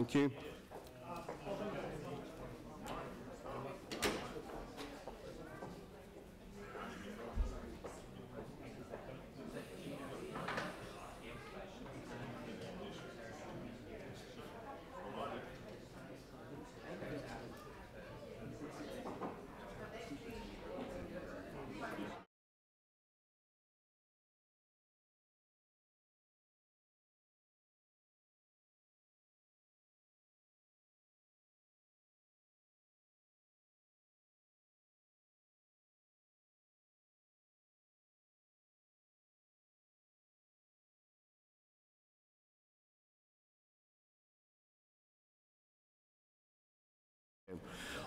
Thank you.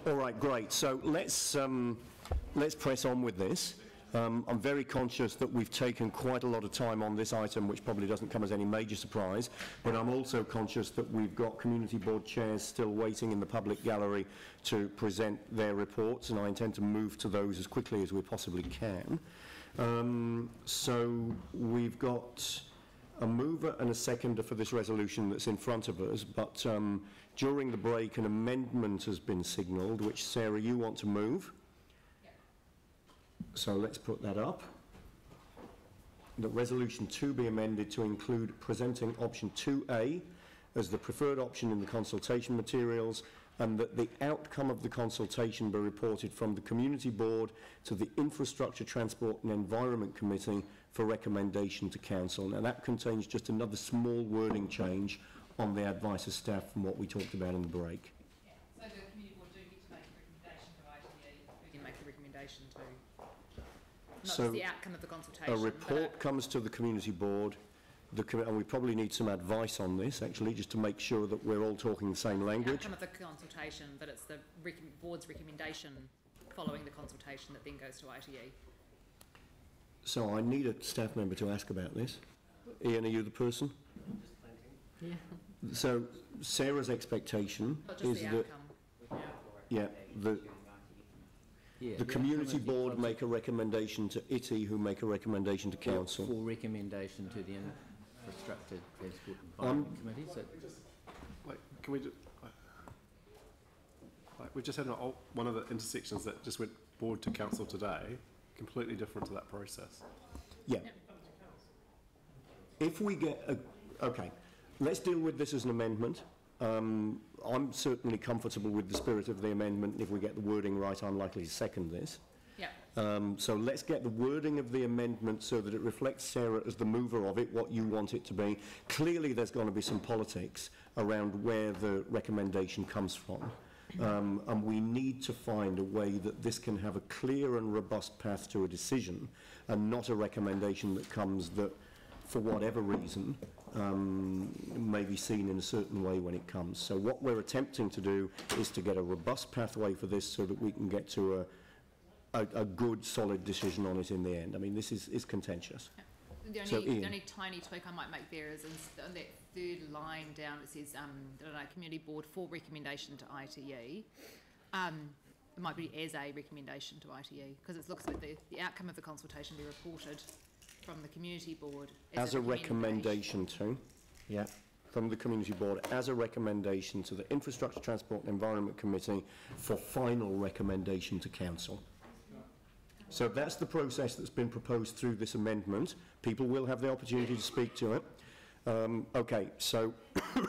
All right, great. So let's press on with this. I'm very conscious that we've taken quite a lot of time on this item, which probably doesn't come as any major surprise, but I'm also conscious that we've got community board chairs still waiting in the public gallery to present their reports, and I intend to move to those as quickly as we possibly can. So we've got a mover and a seconder for this resolution that's in front of us, but during the break an amendment has been signalled, which, Sarah, you want to move? Yeah. So let's put that up. That resolution 2 be amended to include presenting option 2A as the preferred option in the consultation materials, and that the outcome of the consultation be reported from the Community Board to the Infrastructure, Transport and Environment Committee for recommendation to Council. Now that contains just another small wording change on the advice of staff from what we talked about in the break. Yeah. So the Community Board do get to make a recommendation to ITE, who can make the recommendation to, not so just the outcome of the consultation. A report comes to the Community Board, and we probably need some advice on this, actually, just to make sure that we're all talking the same language. The outcome of the consultation, but it's the board's recommendation following the consultation that then goes to ITE. So I need a staff member to ask about this. Ian, are you the person? Just thinking. Yeah. So Sarah's expectation is that the Community Board make a recommendation to ITE, who make a recommendation to Council. Full recommendation to the Infrastructure, Transport and Environment Committee. So can we just, we've just had one of the intersections that just went board to Council today, completely different to that process. Yeah. If we get okay, let's deal with this as an amendment. I'm certainly comfortable with the spirit of the amendment. If we get the wording right, I'm likely to second this. Yeah. So let's get the wording of the amendment so that it reflects Sarah as the mover of it, what you want it to be. Clearly there's going to be some politics around where the recommendation comes from. And we need to find a way that this can have a clear and robust path to a decision, and not a recommendation that comes that, for whatever reason, may be seen in a certain way when it comes. So what we're attempting to do is to get a robust pathway for this so that we can get to a good, solid decision on it in the end. I mean, this is contentious. Yeah. The only tiny tweak I might make there is on that third line down, it says, Community Board for recommendation to ITE. It might be as a recommendation to ITE, because it looks like the outcome of the consultation be reported from the Community Board as a recommendation to, yeah, from the Community Board as a recommendation to the Infrastructure, Transport and Environment Committee for final recommendation to Council. So that's the process that's been proposed through this amendment. People will have the opportunity to speak to it. Okay, so could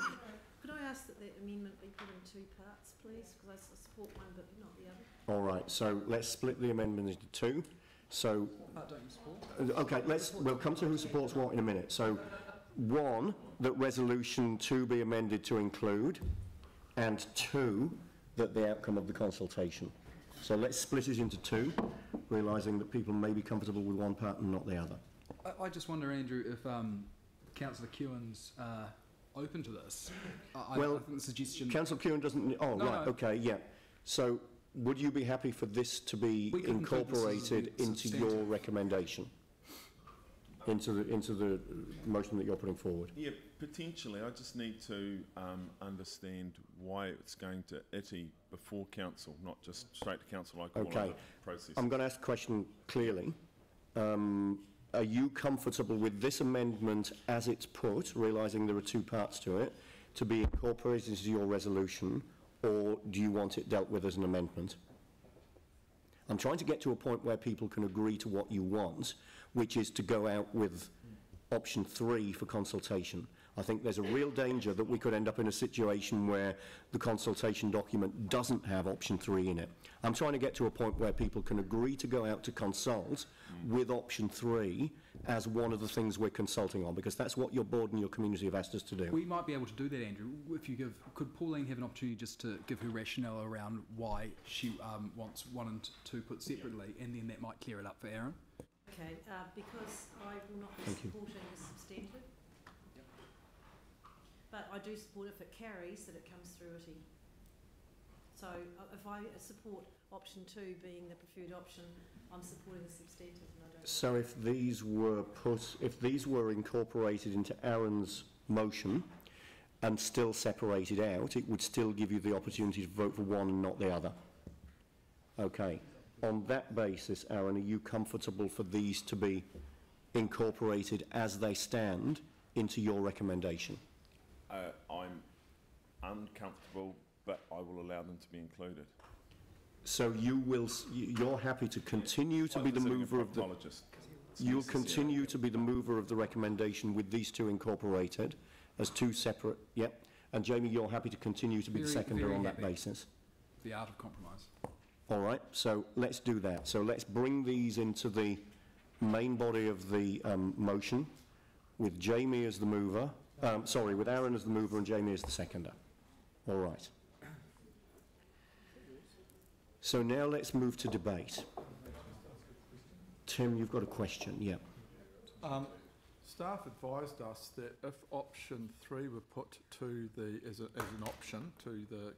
I ask that the amendment be put in two parts, please? Because I support one but not the other. All right, so let's split the amendment into two. So, don't you support? okay, we'll come to who supports what in a minute. So, one, that resolution 2 be amended to include, and 2, that the outcome of the consultation. So let's split it into two, realising that people may be comfortable with one part and not the other. I just wonder, Andrew, if Councillor Kewen's open to this. Well, I think the suggestion... Councillor Kewen doesn't... Oh, no, right, okay, yeah. So would you be happy for this to be incorporated into your recommendation? Into the motion that you're putting forward? Yeah, potentially. I just need to understand why it's going to ITE before Council, not just straight to Council like all other processes. I'm going to ask the question clearly. Are you comfortable with this amendment as it's put, realising there are two parts to it, to be incorporated into your resolution, or do you want it dealt with as an amendment? I'm trying to get to a point where people can agree to what you want, which is to go out with option 3 for consultation. I think there's a real danger that we could end up in a situation where the consultation document doesn't have option 3 in it. I'm trying to get to a point where people can agree to go out to consult with option 3 as one of the things we're consulting on, because that's what your board and your community have asked us to do. We might be able to do that, Andrew. If you could Pauline have an opportunity just to give her rationale around why she wants 1 and 2 put separately, and then that might clear it up for Aaron. Okay, because I will not be supporting the substantive. But I do support if it carries, that it comes through it. So if I support option 2 being the preferred option, I'm supporting the substantive, and I don't. So if these were incorporated into Aaron's motion and still separated out, it would still give you the opportunity to vote for one and not the other. Okay. On that basis, Aaron, are you comfortable for these to be incorporated as they stand into your recommendation? I'm uncomfortable, but I will allow them to be included. So you're happy to continue to be the mover of the... You'll continue to be the mover of the recommendation with these 2 incorporated as 2 separate... Yep. And Jamie, you're happy to continue to be the seconder on that basis? The art of compromise. All right, so let's do that. So let's bring these into the main body of the motion with Jamie as the mover. With Aaron as the mover and Jamie as the seconder. All right. So now let's move to debate. Tim, you've got a question, yeah. Staff advised us that if option 3 were put to as an option to the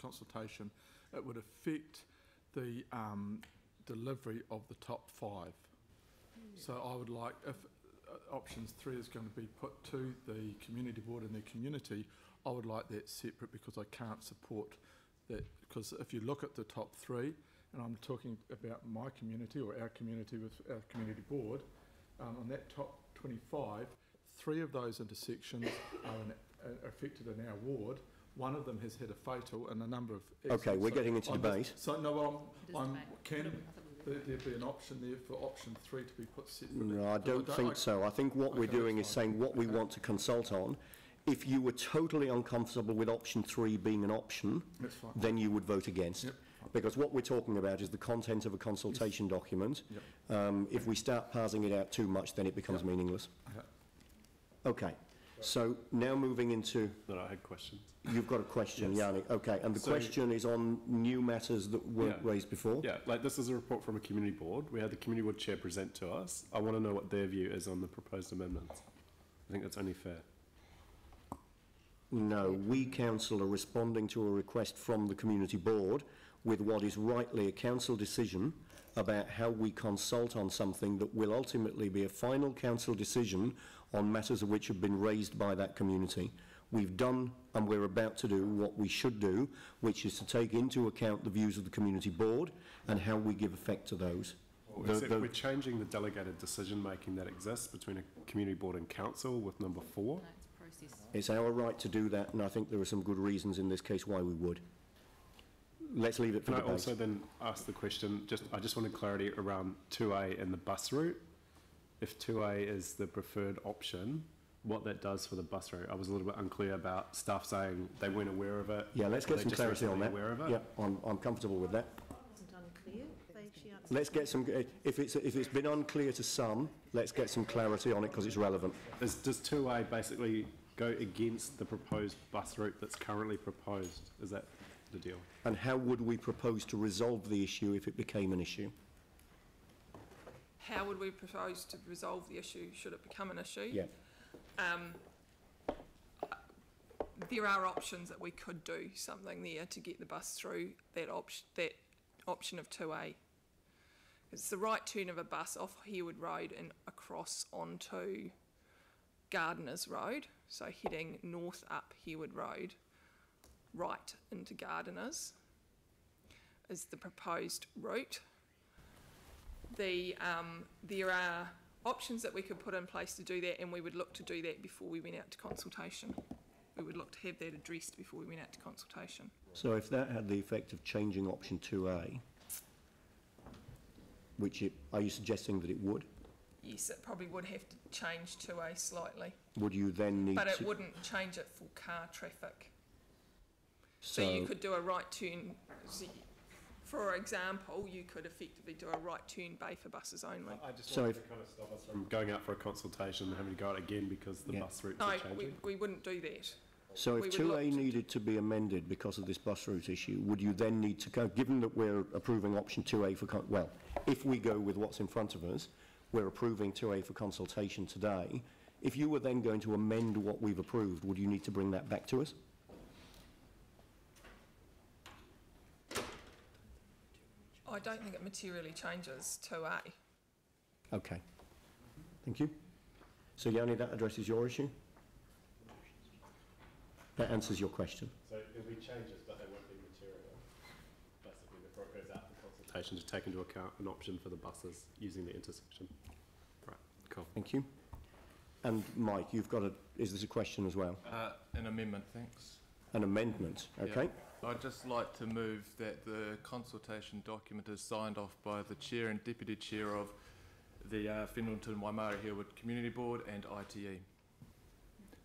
consultation, it would affect the delivery of the top 5. So I would like, if options 3 is going to be put to the community board and the community, I would like that separate, because I can't support that. Because if you look at the top 3, and I'm talking about my community or our community with our community board, on that top 25, 3 of those intersections are affected in our ward. One of them has had a fatal, and a number of... Okay, we're getting into debate. Can there be an option there for option 3 to be put separately? No, I don't think so. I think what we're doing is saying what we want to consult on. If you were totally uncomfortable with option 3 being an option, then you would vote against. Yep. Because what we're talking about is the content of a consultation document. Yep. If we start parsing it out too much, then it becomes meaningless. Okay. So now moving into... No, I had questions. You've got a question, yes. Yannick. Okay, and the question is on new matters that weren't raised before? Yeah, like this is a report from a community board. We had the community board chair present to us. I want to know what their view is on the proposed amendments. I think that's only fair. No, we, council, are responding to a request from the community board with what is rightly a council decision about how we consult on something that will ultimately be a final council decision on matters of which have been raised by that community. We've done, and we're about to do, what we should do, which is to take into account the views of the community board and how we give effect to those. We're changing the delegated decision-making that exists between a community board and council with number 4. No, it's a process. It's our right to do that, and I think there are some good reasons in this case why we would. Let's leave it for debate. Can I also then ask the question, I just wanted clarity around 2A and the bus route. If 2A is the preferred option, what that does for the bus route. I was a little bit unclear about staff saying they weren't aware of it. Yeah, let's get some clarity on that. Aware of it? Yeah, I'm comfortable with that. It wasn't unclear. They actually answered. Let's get some, if it's been unclear to some, let's get some clarity on it because it's relevant. Does 2A basically go against the proposed bus route that's currently proposed? Is that the deal? And how would we propose to resolve the issue if it became an issue? How would we propose to resolve the issue should it become an issue? Yeah. There are options that we could do something there to get the bus through that option of 2A. It's the right turn of a bus off Harewood Road and across onto Gardiners Road, so heading north up Harewood Road, right into Gardiners is the proposed route. There are options that we could put in place to do that, and we would look to do that before we went out to consultation we would look to have that addressed before we went out to consultation. So if that had the effect of changing option 2A, are you suggesting that it would? Yes, it probably would have to change 2A slightly, Would you then need but it to... wouldn't change it for car traffic. So you could do a right turn, for example, you could effectively do a right turn bay for buses only. I just wanted to kind of stop us from going out for a consultation and having to go out again because the bus routes are changing. No, we wouldn't do that. So if 2A needed to be amended because of this bus route issue, would you then need to go, given that we're approving option 2A for, well, if we go with what's in front of us, we're approving 2A for consultation today, if you were then going to amend what we've approved, would you need to bring that back to us? I don't think it materially changes 2A. Okay. Thank you. So Yanni, that addresses your issue? That answers your question. So there'll be changes, but they won't be material. Basically, the broker goes out for consultation to take into account an option for the buses using the intersection. Right, cool. Thank you. And Mike, you've got is this a question as well? An amendment, thanks. An amendment, okay. Yeah. I'd just like to move that the consultation document is signed off by the Chair and Deputy Chair of the Whenua Waimarie Harewood Community Board and ITE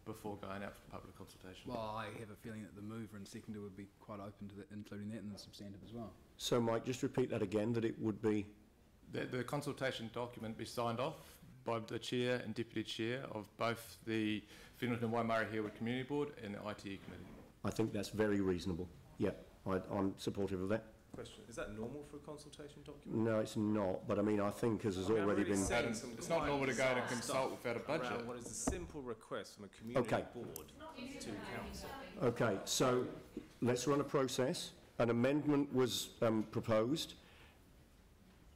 before going out for public consultation. Well, I have a feeling that the mover and seconder would be quite open to that, including that in the substantive as well. So Mike, just repeat that again, that it would be... That the consultation document be signed off by the Chair and Deputy Chair of both the Whenua Waimarie Harewood Community Board and the ITE Committee. I think that's very reasonable. Yeah, I'm supportive of that. Question, is that normal for a consultation document? No, it's not, but I mean, I think as has already been... It's not normal to go and consult without a budget. What is a simple request from a community board to council? Okay, so let's run a process. An amendment was proposed.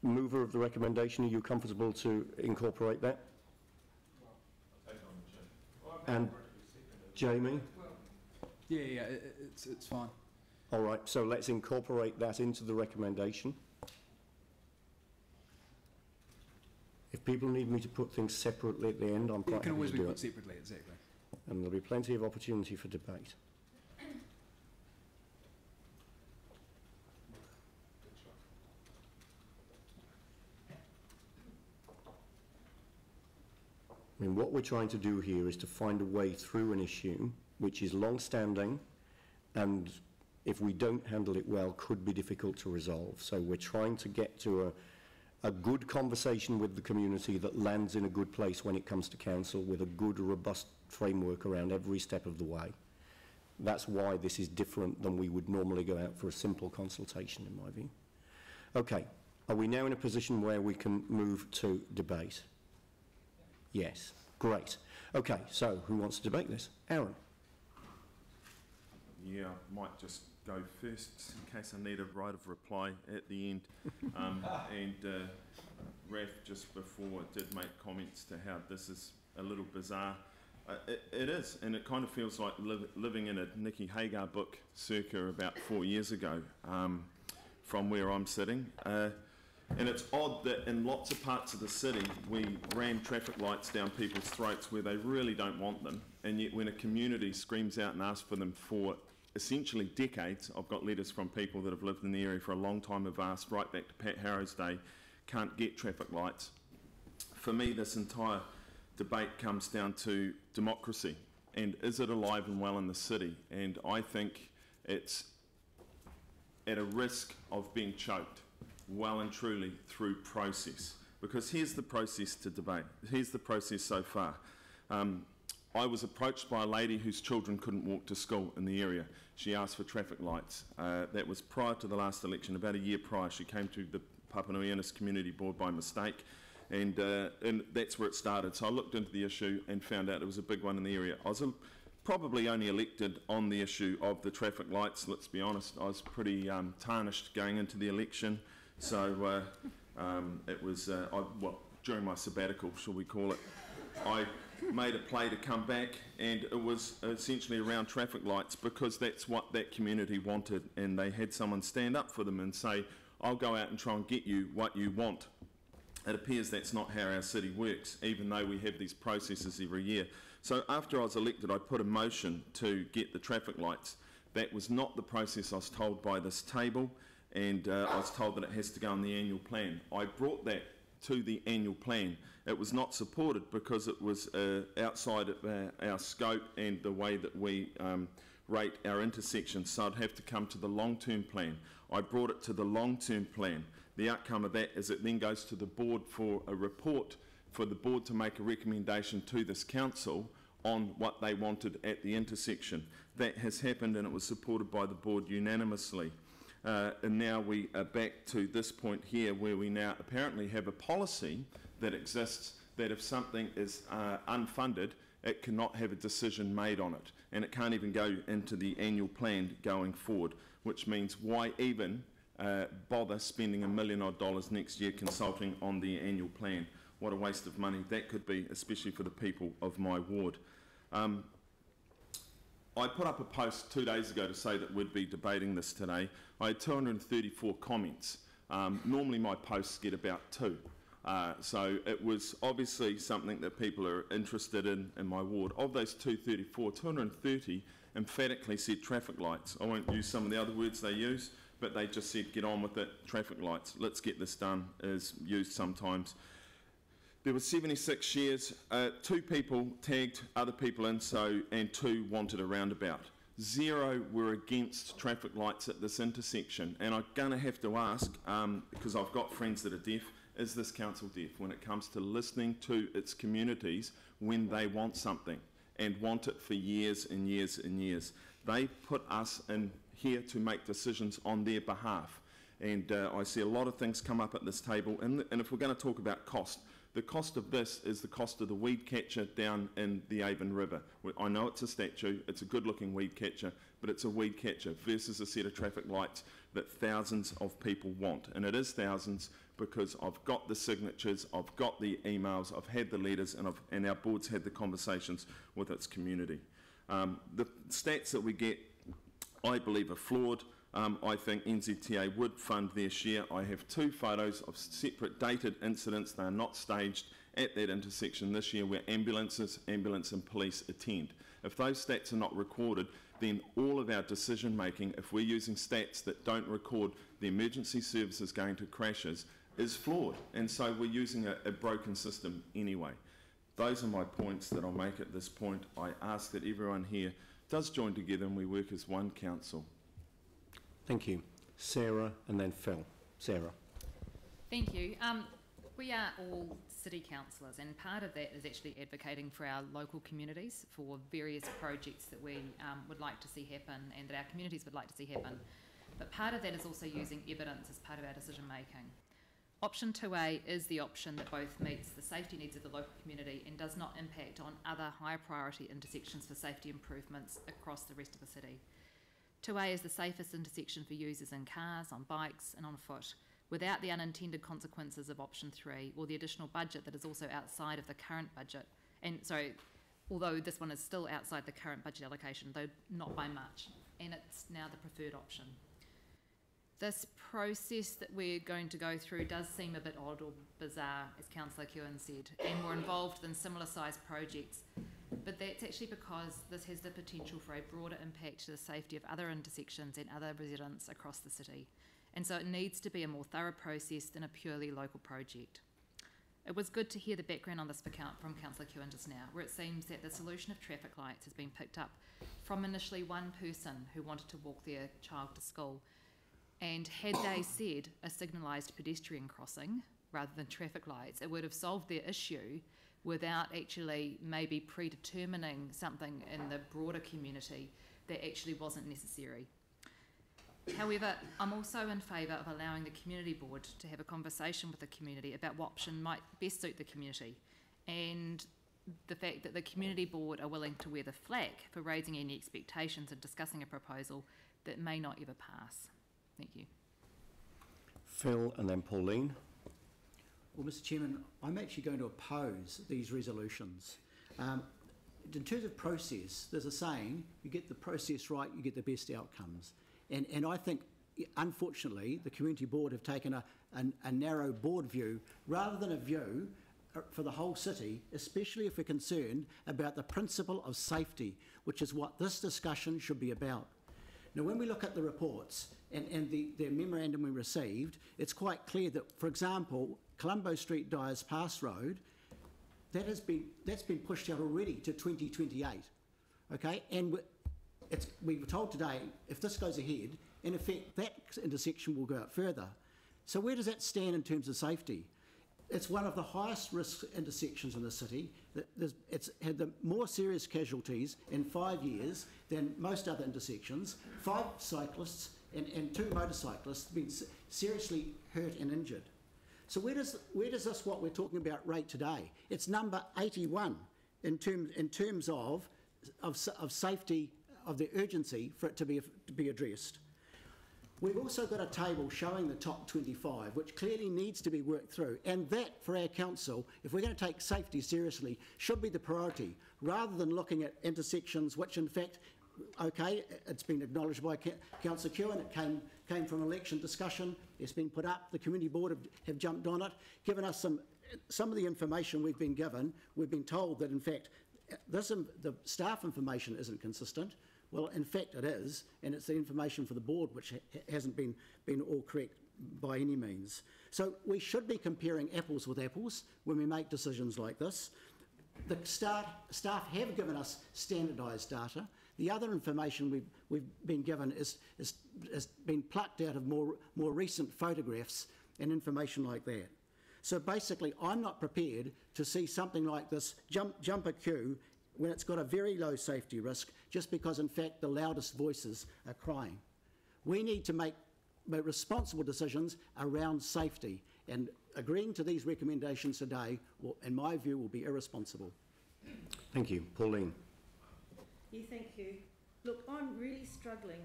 Mover of the recommendation, are you comfortable to incorporate that? And Jamie? Yeah, it's fine. All right, so let's incorporate that into the recommendation. If people need me to put things separately at the end, I'm quite happy to do it. It can always be put separately, exactly. And there'll be plenty of opportunity for debate. I mean, what we're trying to do here is to find a way through an issue which is long-standing and, if we don't handle it well, could be difficult to resolve. So we're trying to get to a good conversation with the community that lands in a good place when it comes to council, with a good, robust framework around every step of the way. That's why this is different than we would normally go out for a simple consultation, in my view. Okay, are we now in a position where we can move to debate? Yes, great. Okay, so who wants to debate this? Aaron. Yeah, I might just go first in case I need a right of reply at the end. Raf just before did make comments to how this is a little bizarre. It is, and it kind of feels like living in a Nikki Hagar book circa about 4 years ago from where I'm sitting. And it's odd that in lots of parts of the city we ram traffic lights down people's throats where they really don't want them, and yet when a community screams out and asks for them for essentially decades, I've got letters from people that have lived in the area for a long time, have asked right back to Pat Harrow's day, can't get traffic lights. For me, this entire debate comes down to democracy and is it alive and well in the city, and I think it's at a risk of being choked well and truly through process, because here's the process to debate. Here's the process so far. I was approached by a lady whose children couldn't walk to school in the area. She asked for traffic lights. That was prior to the last election, about a year prior. She came to the Papanui Ernest Community Board by mistake, and that's where it started. So I looked into the issue and found out it was a big one in the area. I was probably only elected on the issue of the traffic lights, let's be honest. I was pretty tarnished going into the election. So it was, during my sabbatical, shall we call it, I made a play to come back, and it was essentially around traffic lights because that's what that community wanted, and they had someone stand up for them and say, I'll go out and try and get you what you want. It appears that's not how our city works, even though we have these processes every year. So after I was elected, I put a motion to get the traffic lights. That was not the process I was told by this table, and I was told that it has to go on the annual plan. I brought that to the annual plan. It was not supported because it was outside of our scope and the way that we rate our intersections, so I'd have to come to the long-term plan. I brought it to the long-term plan. The outcome of that is it then goes to the board for a report, for the board to make a recommendation to this council on what they wanted at the intersection. That has happened, and it was supported by the board unanimously. And now we are back to this point here where we now apparently have a policy that exists that if something is unfunded, it cannot have a decision made on it, and it can't even go into the annual plan going forward, which means why even bother spending $1 million odd next year consulting on the annual plan? What a waste of money that could be, especially for the people of my ward. I put up a post 2 days ago to say that we'd be debating this today. I had 234 comments. Normally my posts get about 2. So it was obviously something that people are interested in my ward. Of those 234, 230 emphatically said traffic lights. I won't use some of the other words they use, but they just said get on with it, traffic lights. Let's get this done is used sometimes. There were 76 shares, 2 people tagged other people in, and 2 wanted a roundabout. 0 were against traffic lights at this intersection, and I'm going to have to ask, because I've got friends that are deaf, is this council deaf when it comes to listening to its communities when they want something and want it for years and years and years? They put us in here to make decisions on their behalf, and I see a lot of things come up at this table, and if we're going to talk about cost, the cost of this is the cost of the weed catcher down in the Avon River. I know it's a statue, it's a good-looking weed catcher, but it's a weed catcher versus a set of traffic lights that thousands of people want. And it is thousands because I've got the signatures, I've got the emails, I've had the letters, and our board's had the conversations with its community. The stats that we get, I believe, are flawed. I think NZTA would fund their share. I have 2 photos of separate dated incidents. They are not staged at that intersection this year where ambulance and police attend. If those stats are not recorded, then all of our decision making, if we're using stats that don't record the emergency services going to crashes, is flawed. And so we're using a broken system anyway. Those are my points that I'll make at this point. I ask that everyone here does join together and we work as one council. Thank you. Sarah and then Phil. Sarah. Thank you. We are all city councillors, and part of that is actually advocating for our local communities for various projects that we would like to see happen and that our communities would like to see happen. But part of that is also using evidence as part of our decision making. Option 2A is the option that both meets the safety needs of the local community and does not impact on other high priority intersections for safety improvements across the rest of the city. 2A is the safest intersection for users in cars, on bikes and on foot, without the unintended consequences of option 3 or the additional budget that is also outside of the current budget. And so, although this one is still outside the current budget allocation, though not by much, and it's now the preferred option. This process that we're going to go through does seem a bit odd or bizarre, as Councillor Kewen said, and more involved than similar sized projects. But that's actually because this has the potential for a broader impact to the safety of other intersections and other residents across the city. And so it needs to be a more thorough process than a purely local project. It was good to hear the background on this from Councillor Kewen just now, where it seems that the solution of traffic lights has been picked up from initially one person who wanted to walk their child to school. And had they said a signalised pedestrian crossing rather than traffic lights, it would have solved their issue without actually maybe predetermining something in the broader community that actually wasn't necessary. However, I'm also in favour of allowing the community board to have a conversation with the community about what option might best suit the community, and the fact that the community board are willing to wear the flag for raising any expectations and discussing a proposal that may not ever pass. Thank you. Phil and then Pauline. Well, Mr Chairman, I'm actually going to oppose these resolutions. In terms of process, there's a saying, you get the process right, you get the best outcomes. And I think, unfortunately, the Community Board have taken a narrow board view rather than a view for the whole city, especially if we're concerned about the principle of safety, which is what this discussion should be about. Now, when we look at the reports and the memorandum we received, it's quite clear that, for example, Colombo Street Dyers Pass Road, that's been pushed out already to 2028, okay? And we were told today, if this goes ahead, in effect, that intersection will go out further. So where does that stand in terms of safety? It's one of the highest risk intersections in the city. It's had the more serious casualties in 5 years than most other intersections. 5 cyclists and 2 motorcyclists have been seriously hurt and injured. So where does this, what we're talking about, rate today? It's number 81 in terms of safety, of the urgency for it to be addressed. We've also got a table showing the top 25, which clearly needs to be worked through, and that, for our council, if we're going to take safety seriously, should be the priority, rather than looking at intersections which, in fact, okay, it's been acknowledged by Councillor Kewen, it came from election discussion, it's been put up, the community board have jumped on it, given us some of the information we've been given. We've been told that, in fact, the staff information isn't consistent. Well, in fact it is, and it's the information for the board which hasn't been all correct by any means. So we should be comparing apples with apples when we make decisions like this. The staff have given us standardised data. The other information we've been given is been plucked out of more recent photographs and information like that. So basically, I'm not prepared to see something like this jump a queue when it's got a very low safety risk, just because, in fact, the loudest voices are crying. We need to make responsible decisions around safety, and agreeing to these recommendations today, in my view, will be irresponsible. Thank you. Pauline. Yeah, thank you. Look, I'm really struggling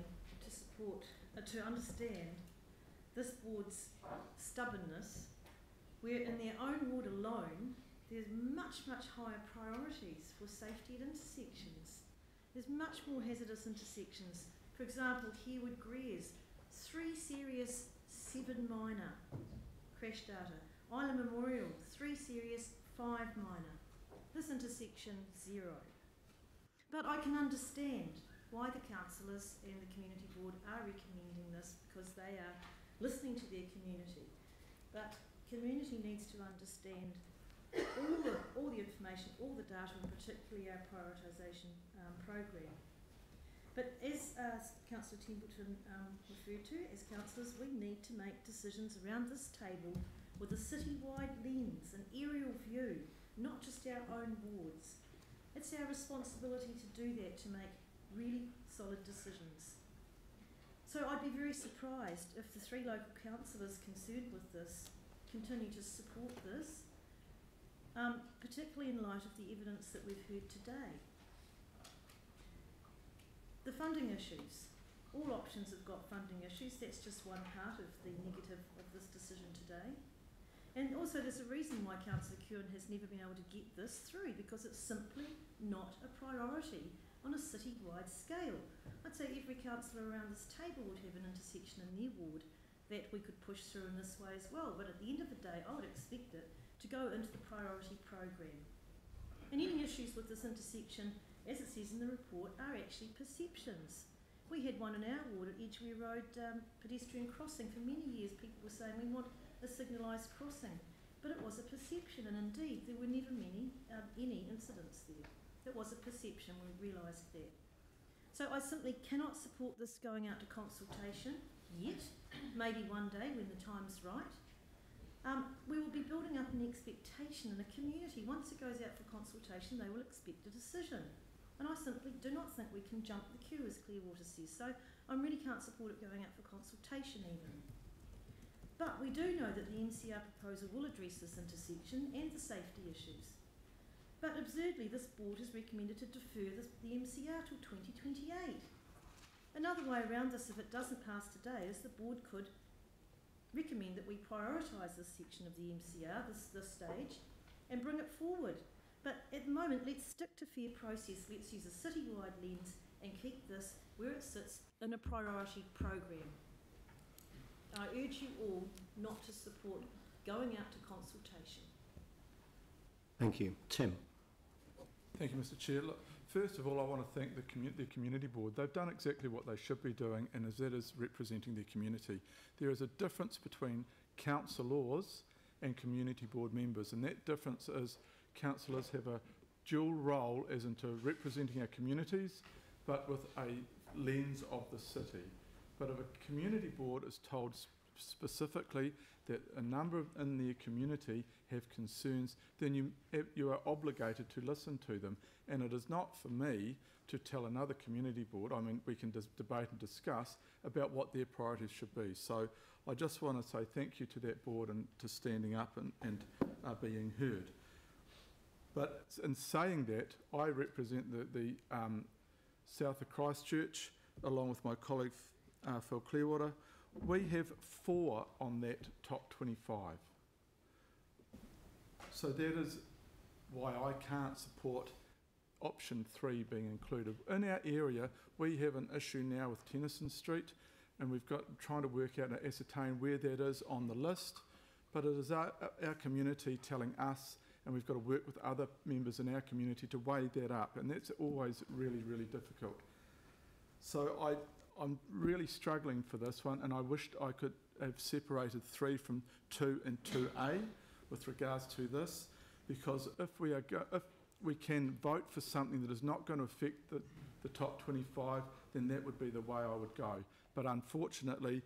to understand this board's stubbornness, where in their own ward alone, there's much, much higher priorities for safety at intersections. There's much more hazardous intersections. For example, Harewood Greers, 3 serious, 7 minor crash data. Island Memorial, 3 serious, 5 minor. This intersection, 0. But I can understand why the councillors and the community board are recommending this, because they are listening to their community. But community needs to understand all the information, all the data, and particularly our prioritisation program. But as Councillor Templeton referred to, as councillors, we need to make decisions around this table with a city-wide lens, an aerial view, not just our own wards. It's our responsibility to do that, to make really solid decisions. So I'd be very surprised if the 3 local councillors concerned with this continue to support this, particularly in light of the evidence that we've heard today. The funding issues. All options have got funding issues. That's just one part of the negative of this decision today. And also there's a reason why Councillor Kewen has never been able to get this through, because it's simply not a priority on a city-wide scale. I'd say every councillor around this table would have an intersection in their ward that we could push through in this way as well. But at the end of the day, I would expect it to go into the priority program. And any issues with this intersection, as it says in the report, are actually perceptions. We had one in our ward at Edgware Road pedestrian crossing. For many years people were saying we want a signalised crossing, but it was a perception, and indeed there were never any incidents there. It was a perception, we realised that. So I simply cannot support this going out to consultation yet. Maybe one day when the time's right. We will be building up an expectation in the community. Once it goes out for consultation, they will expect a decision. And I simply do not think we can jump the queue, as Clearwater says. So I really can't support it going out for consultation even. But we do know that the MCR proposal will address this intersection and the safety issues. But absurdly, this board has recommended to defer the MCR till 2028. Another way around this, if it doesn't pass today, is the board could recommend that we prioritise this section of the MCR, this stage, and bring it forward. But at the moment, let's stick to fair process. Let's use a city-wide lens and keep this where it sits in a priority program. I urge you all not to support going out to consultation. Thank you. Tim. Thank you, Mr. Chair. Look, first of all, I want to thank the community board. They've done exactly what they should be doing, and that is representing their community. There is a difference between councillors and community board members, and that difference is councillors have a dual role as into representing our communities, but with a lens of the city. But if a community board is told specifically that a number in their community have concerns, then you are obligated to listen to them. And it is not for me to tell another community board, I mean, we can debate and discuss about what their priorities should be. So I just want to say thank you to that board and to standing up and being heard. But in saying that, I represent the south of Christchurch, along with my colleague Phil Clearwater. We have 4 on that top 25. So that is why I can't support option 3 being included. In our area, we have an issue now with Tennyson Street, and we've got trying to work out and ascertain where that is on the list. But it is our community telling us, and we've got to work with other members in our community to weigh that up, and that's always really, really difficult. So I'm really struggling for this one, and I wished I could have separated 3 from 2 and 2A with regards to this, because if we can vote for something that is not going to affect the top 25, then that would be the way I would go. But unfortunately,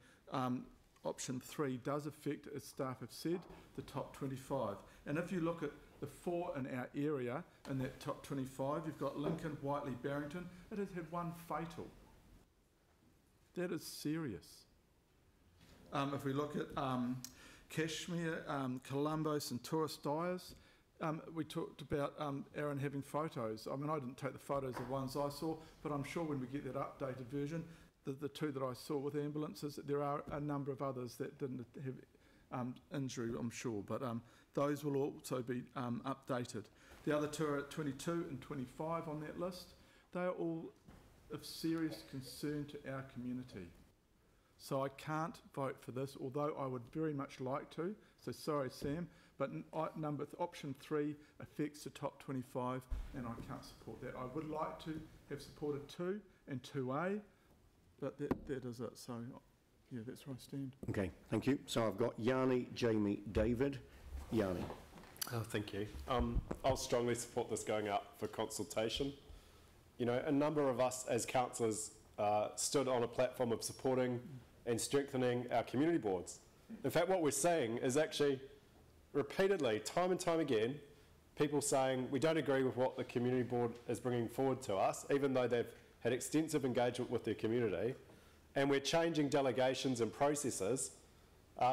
option 3 does affect, as staff have said, the top 25. And if you look at the 4 in our area, in that top 25, you've got Lincoln, Whiteley, Barrington. It has had 1 fatal. That is serious. If we look at Cashmere, Colombo, and Tourist Dyers, we talked about Aaron having photos. I mean, I didn't take the photos of ones I saw, but I'm sure when we get that updated version, the 2 that I saw with ambulances, there are a number of others that didn't have injury, I'm sure, but those will also be updated. The other 2 are at 22 and 25 on that list. They are all of serious concern to our community. So I can't vote for this, although I would very much like to. So sorry, Sam, but option 3 affects the top 25, and I can't support that. I would like to have supported 2 and 2A, but that is it. So yeah, that's where I stand. Okay, thank you. So I've got Yanni, Jamie, David. Yanni. Oh, thank you. I'll strongly support this going up for consultation. You know, a number of us as councillors stood on a platform of supporting and strengthening our community boards. In fact, what we're seeing is actually repeatedly, time and time again, people saying we don't agree with what the community board is bringing forward to us, even though they've had extensive engagement with their community, and we're changing delegations and processes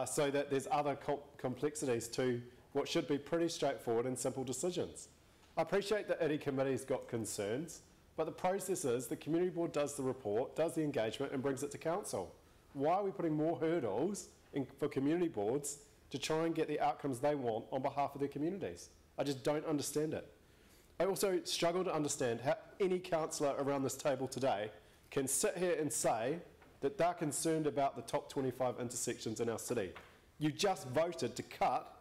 so that there's other complexities to what should be pretty straightforward and simple decisions. I appreciate that any committee's got concerns, but the process is the community board does the report, does the engagement and brings it to council. Why are we putting more hurdles for community boards to try and get the outcomes they want on behalf of their communities? I just don't understand it. I also struggle to understand how any councillor around this table today can sit here and say that they're concerned about the top 25 intersections in our city. You just voted to cut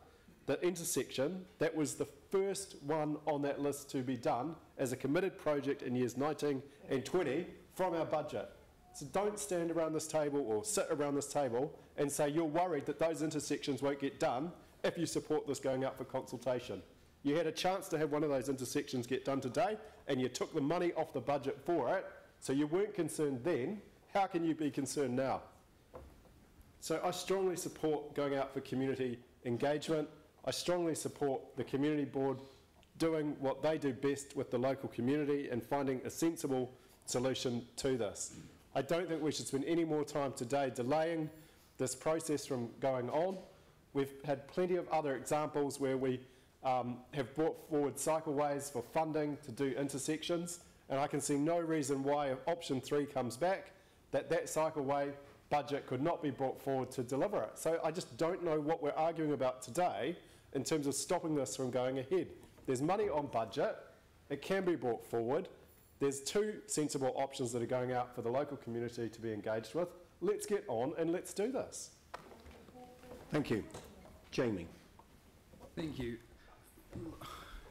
the intersection that was the first one on that list to be done as a committed project in years 19 and 20 from our budget. So don't stand around this table or sit around this table and say you're worried that those intersections won't get done if you support this going out for consultation. You had a chance to have one of those intersections get done today and you took the money off the budget for it, so you weren't concerned then. How can you be concerned now? So I strongly support going out for community engagement. I strongly support the community board doing what they do best with the local community and finding a sensible solution to this. I don't think we should spend any more time today delaying this process from going on. We've had plenty of other examples where we have brought forward cycleways for funding to do intersections, and I can see no reason why if option 3 comes back that cycleway budget could not be brought forward to deliver it. So I just don't know what we're arguing about today in terms of stopping this from going ahead. There's money on budget, it can be brought forward. There's 2 sensible options that are going out for the local community to be engaged with. Let's get on and let's do this. Thank you. Jamie. Thank you.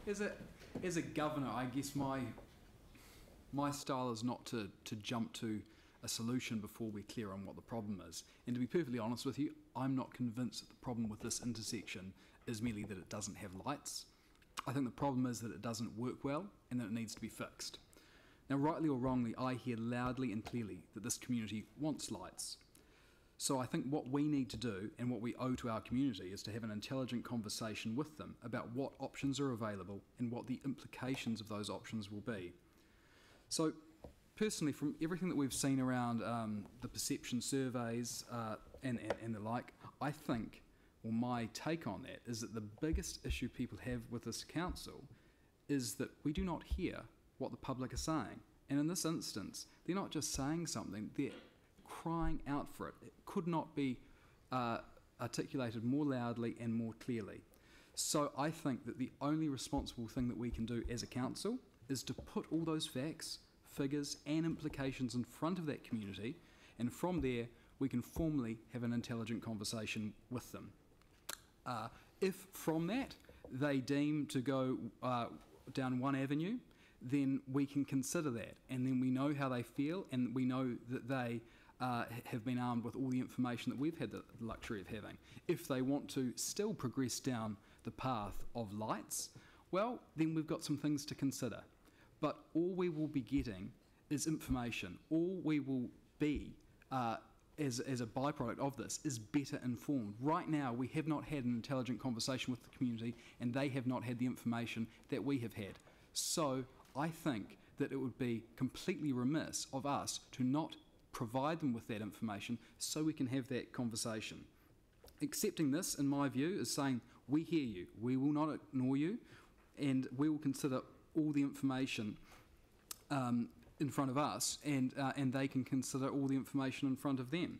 As a governor, I guess my style is not to jump to a solution before we're clear on what the problem is. And to be perfectly honest with you, I'm not convinced that the problem with this intersection is merely that it doesn't have lights. I think the problem is that it doesn't work well and that it needs to be fixed. Now, rightly or wrongly, I hear loudly and clearly that this community wants lights. So I think what we need to do and what we owe to our community is to have an intelligent conversation with them about what options are available and what the implications of those options will be. So personally, from everything that we've seen around the perception surveys and the like, I think, or my take on that, is that the biggest issue people have with this council is that we do not hear what the public are saying. And in this instance, they're not just saying something, they're crying out for it. It could not be articulated more loudly and more clearly. So I think that the only responsible thing that we can do as a council is to put all those facts, figures and implications in front of that community, and from there we can formally have an intelligent conversation with them. If from that they deem to go down one avenue, then we can consider that, and then we know how they feel, and we know that they have been armed with all the information that we've had the luxury of having. If they want to still progress down the path of lights, well, then we've got some things to consider. But all we will be getting is information. All we will be, as a byproduct of this, is better informed. Right now, we have not had an intelligent conversation with the community, and they have not had the information that we have had. So I think that it would be completely remiss of us to not provide them with that information so we can have that conversation. Accepting this, in my view, is saying, we hear you, we will not ignore you, and we will consider all the information in front of us, and they can consider all the information in front of them.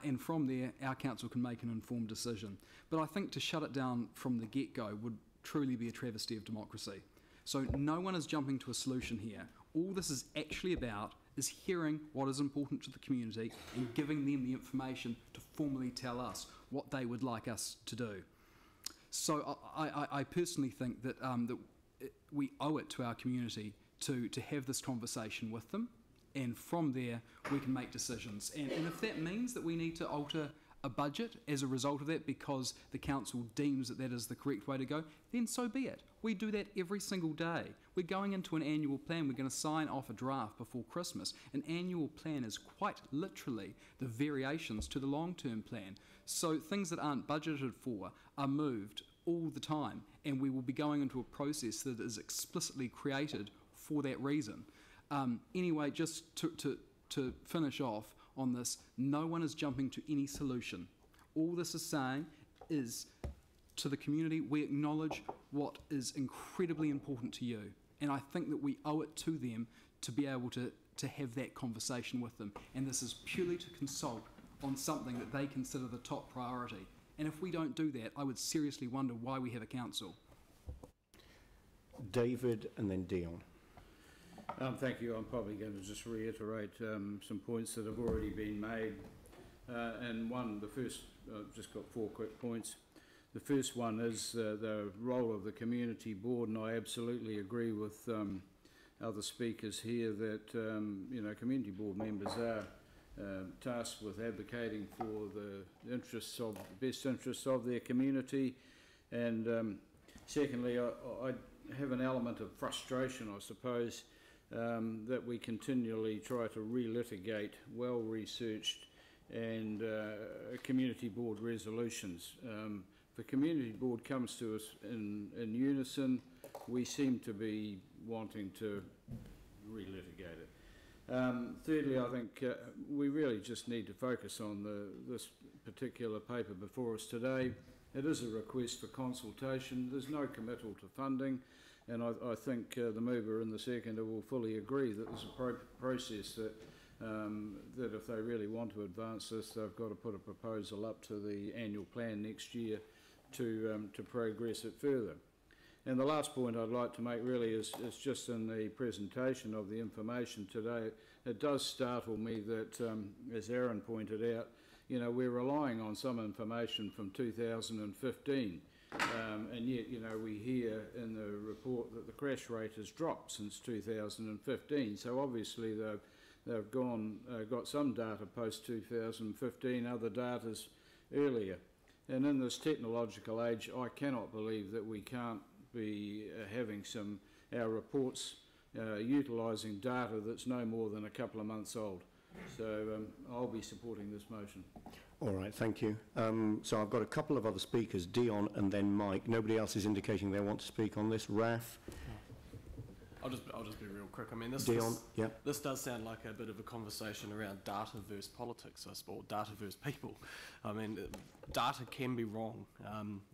And from there, our council can make an informed decision. But I think to shut it down from the get-go would truly be a travesty of democracy. So no one is jumping to a solution here. All this is actually about is hearing what is important to the community and giving them the information to formally tell us what they would like us to do. So I personally think that, that we owe it to our community to have this conversation with them, and from there we can make decisions. And if that means that we need to alter a budget as a result of that because the council deems that that is the correct way to go, then so be it. We do that every single day. We're going into an annual plan. We're going to sign off a draft before Christmas. An annual plan is quite literally the variations to the long-term plan. So things that aren't budgeted for are moved all the time, and we will be going into a process that is explicitly created for that reason. Anyway, just to finish off on this, no one is jumping to any solution. All this is saying is, to the community, we acknowledge what is incredibly important to you, and I think that we owe it to them to be able to have that conversation with them, and this is purely to consult on something that they consider the top priority. And if we don't do that, I would seriously wonder why we have a council. David and then Dion. Thank you. I'm probably going to just reiterate some points that have already been made. And the first, I've just got 4 quick points. The first one is the role of the community board, and I absolutely agree with other speakers here that community board members are tasked with advocating for the best interests of their community. And secondly, I have an element of frustration, I suppose, that we continually try to relitigate well-researched and community board resolutions. The community board comes to us in unison. We seem to be wanting to relitigate it. Thirdly, I think we really just need to focus on this particular paper before us today. It is a request for consultation. There's no committal to funding, and I think the mover and the seconder will fully agree that there's a process that that if they really want to advance this, they've got to put a proposal up to the annual plan next year to progress it further. And the last point I'd like to make really is just in the presentation of the information today. It does startle me that, as Aaron pointed out, we're relying on some information from 2015. and yet, you know, we hear in the report that the crash rate has dropped since 2015. So obviously they've got some data post 2015, other data's earlier. And in this technological age, I cannot believe that we can't be having our reports utilising data that's no more than a couple of months old. So I'll be supporting this motion. All right, thank you. So I've got a couple of other speakers, Dion and then Mike. Nobody else is indicating they want to speak on this. Raf? I'll just be real quick. I mean, this does sound like a bit of a conversation around data versus politics, I suppose, data versus people. I mean, data can be wrong.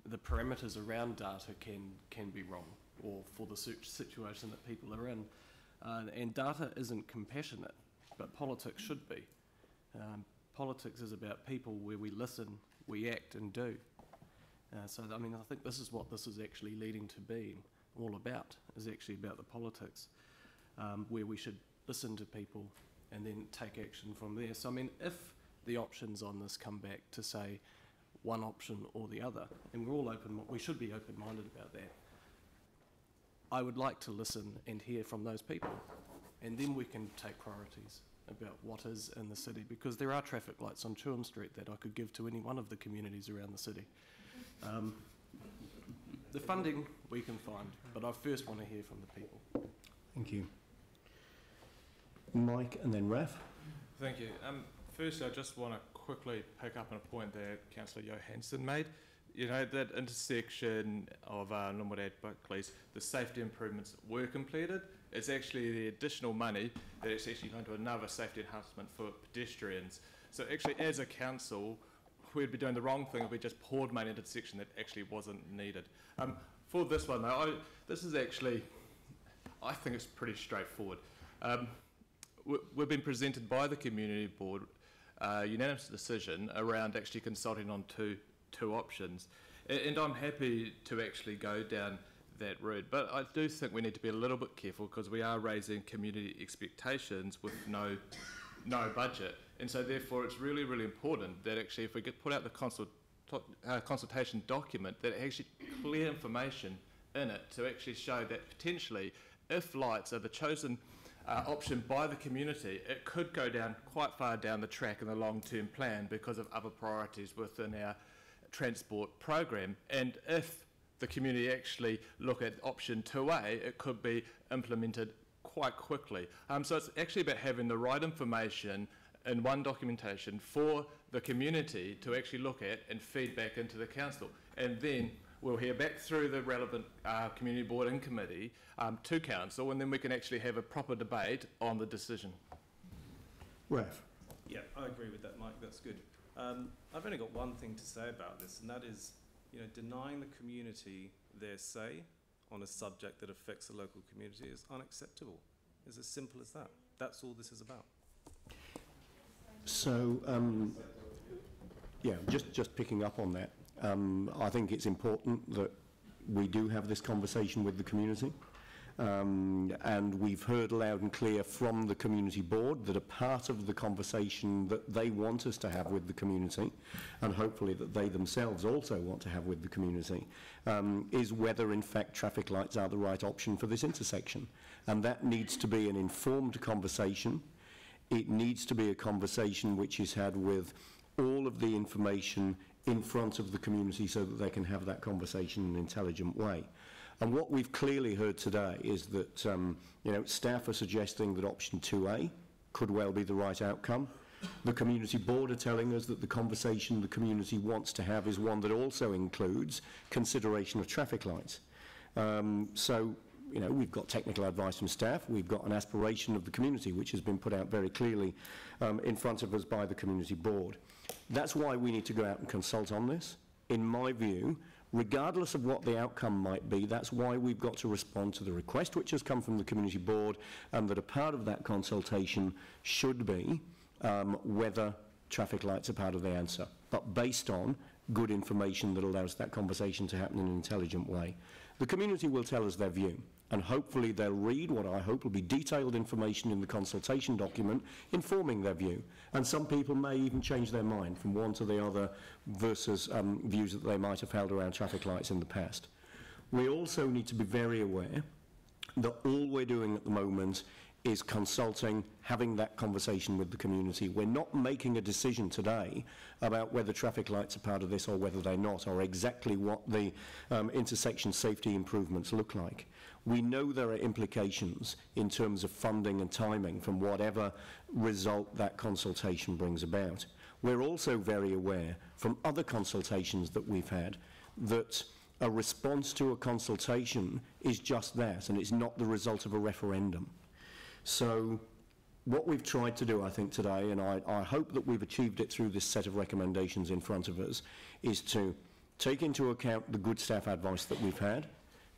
The parameters around data can be wrong, or for the situation that people are in. And data isn't compassionate, but politics should be. Politics is about people, where we listen, we act and do. So, I mean, I think this is what this is actually leading to being all about, is actually about the politics, where we should listen to people and then take action from there. So, I mean, if the options on this come back to say one option or the other, and we're all we should be open-minded about that, I would like to listen and hear from those people, and then we can take priorities about what is in the city, because there are traffic lights on Chewham Street that I could give to any one of the communities around the city. The funding we can find, but I first want to hear from the people. Thank you. Mike and then Raf. Thank you. Firstly, I just want to quickly pick up on a point that Councillor Johansson made. You know, that intersection of Norwood Buckley's, the safety improvements were completed. It's actually the additional money that it's actually going to another safety enhancement for pedestrians. So actually, as a council, we'd be doing the wrong thing if we just poured money into the section that actually wasn't needed. For this one, though, this is actually, I think it's pretty straightforward. We've been presented by the community board a unanimous decision around actually consulting on two options, and I'm happy to actually go down that route, but I do think we need to be a little bit careful, because we are raising community expectations with no budget, and so therefore it's really, really important that actually if we could put out the consultation document, that actually clear information in it to actually show that potentially if lights are the chosen option by the community, it could go down quite far down the track in the long-term plan because of other priorities within our transport program. And if the community actually look at option 2A, it could be implemented quite quickly. So it's actually about having the right information in one documentation for the community to actually look at and feed back into the council. And then we'll hear back through the relevant community board and committee to council, and then we can actually have a proper debate on the decision. Raf? Yeah, I agree with that, Mike. That's good. I've only got one thing to say about this, and that is, you know, denying the community their say on a subject that affects the local community is unacceptable. It's as simple as that. That's all this is about. So, yeah, just picking up on that, I think it's important that we do have this conversation with the community. And we've heard loud and clear from the community board that a part of the conversation that they want us to have with the community, and hopefully that they themselves also want to have with the community, is whether in fact traffic lights are the right option for this intersection. And that needs to be an informed conversation. It needs to be a conversation which is had with all of the information in front of the community so that they can have that conversation in an intelligent way. And what we've clearly heard today is that you know, staff are suggesting that option 2A could well be the right outcome. The community board are telling us that the conversation the community wants to have is one that also includes consideration of traffic lights. So, you know, we've got technical advice from staff, we've got an aspiration of the community which has been put out very clearly in front of us by the community board. That's why we need to go out and consult on this. In my view, regardless of what the outcome might be, that's why we've got to respond to the request which has come from the community board, and that a part of that consultation should be whether traffic lights are part of the answer, but based on good information that allows that conversation to happen in an intelligent way. The community will tell us their view, And hopefully they'll read what I hope will be detailed information in the consultation document informing their view. And some people may even change their mind from one to the other versus views that they might have held around traffic lights in the past. We also need to be very aware that all we're doing at the moment is consulting, having that conversation with the community. We're not making a decision today about whether traffic lights are part of this or whether they're not, or exactly what the intersection safety improvements look like. We know there are implications in terms of funding and timing from whatever result that consultation brings about. We're also very aware from other consultations that we've had that a response to a consultation is just that, and it's not the result of a referendum. So what we've tried to do, I think, today, and I hope that we've achieved it through this set of recommendations in front of us, is to take into account the good staff advice that we've had,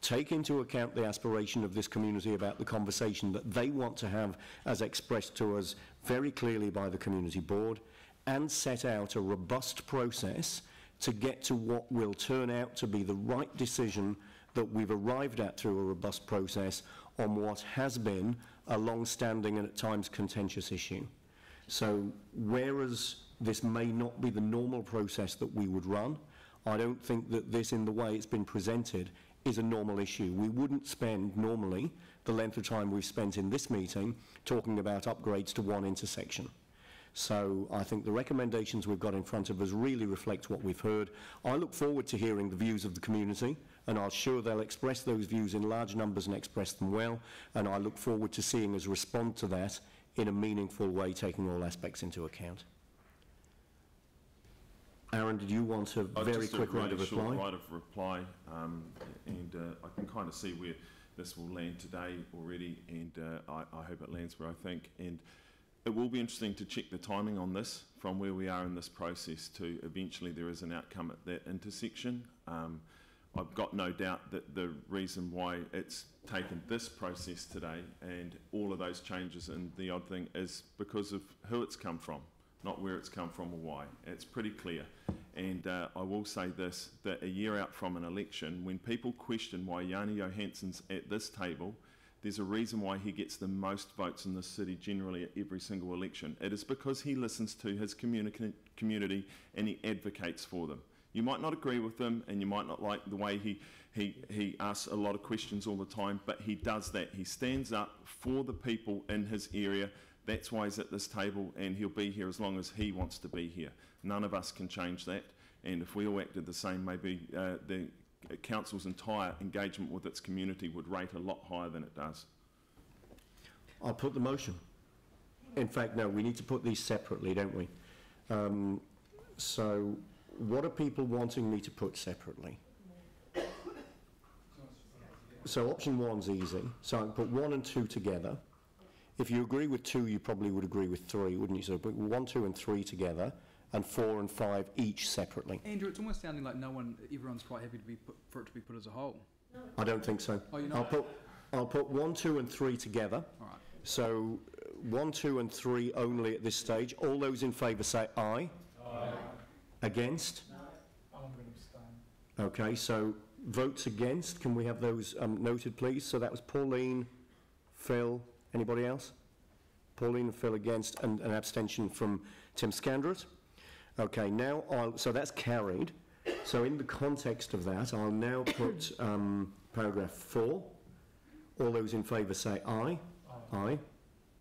take into account the aspiration of this community about the conversation that they want to have as expressed to us very clearly by the community board, and set out a robust process to get to what will turn out to be the right decision that we've arrived at through a robust process on what has been a long-standing and at times contentious issue. So whereas this may not be the normal process that we would run, I don't think that this, in the way it's been presented, is a normal issue. We wouldn't spend normally the length of time we've spent in this meeting talking about upgrades to one intersection. So I think the recommendations we've got in front of us really reflect what we've heard. I look forward to hearing the views of the community, and I'm sure they'll express those views in large numbers and express them well, and I look forward to seeing us respond to that in a meaningful way, taking all aspects into account. Aaron, did you want a very quick right of reply? Short right of reply, and I can kind of see where this will land today already, and I hope it lands where I think. And it will be interesting to check the timing on this from where we are in this process to eventually there is an outcome at that intersection. I've got no doubt that the reason why it's taken this process today and all of those changes and the odd thing is because of who it's come from, not where it's come from or why. It's pretty clear. And I will say this, that a year out from an election, when people question why Jani Johansson's at this table, there's a reason why he gets the most votes in the city generally at every single election. It is because he listens to his community and he advocates for them. You might not agree with him and you might not like the way he asks a lot of questions all the time, but he does that. He stands up for the people in his area. That's why he's at this table, and he'll be here as long as he wants to be here. None of us can change that, and if we all acted the same, maybe the council's entire engagement with its community would rate a lot higher than it does. I'll put the motion. In fact, no, we need to put these separately, don't we? So what are people wanting me to put separately? So option one's easy. So I can put 1 and 2 together. If you agree with 2, you probably would agree with 3, wouldn't you? So put 1, 2 and 3 together, and 4 and 5 each separately. Andrew, it's almost sounding like everyone's quite happy for it to be put as a whole. I don't think so. Oh, you're not? I'll put 1, 2 and 3 together. All right. So 1, 2 and 3 only at this stage. All those in favour say aye. Aye. Against? No. I'm going to abstain. Okay, so votes against, can we have those noted, please? So that was Pauline, Phil, anybody else? Pauline and Phil against, and an abstention from Tim Scandrett. Okay, now so that's carried. So in the context of that, I'll now put paragraph 4. All those in favour say aye. Aye. Aye.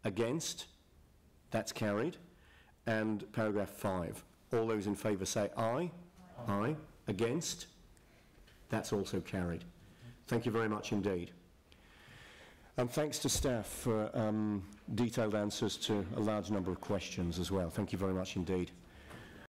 Against? That's carried. And paragraph 5. All those in favour say aye. Aye. Aye. Against? That's also carried. Thank you very much indeed. And thanks to staff for detailed answers to a large number of questions as well. Thank you very much indeed.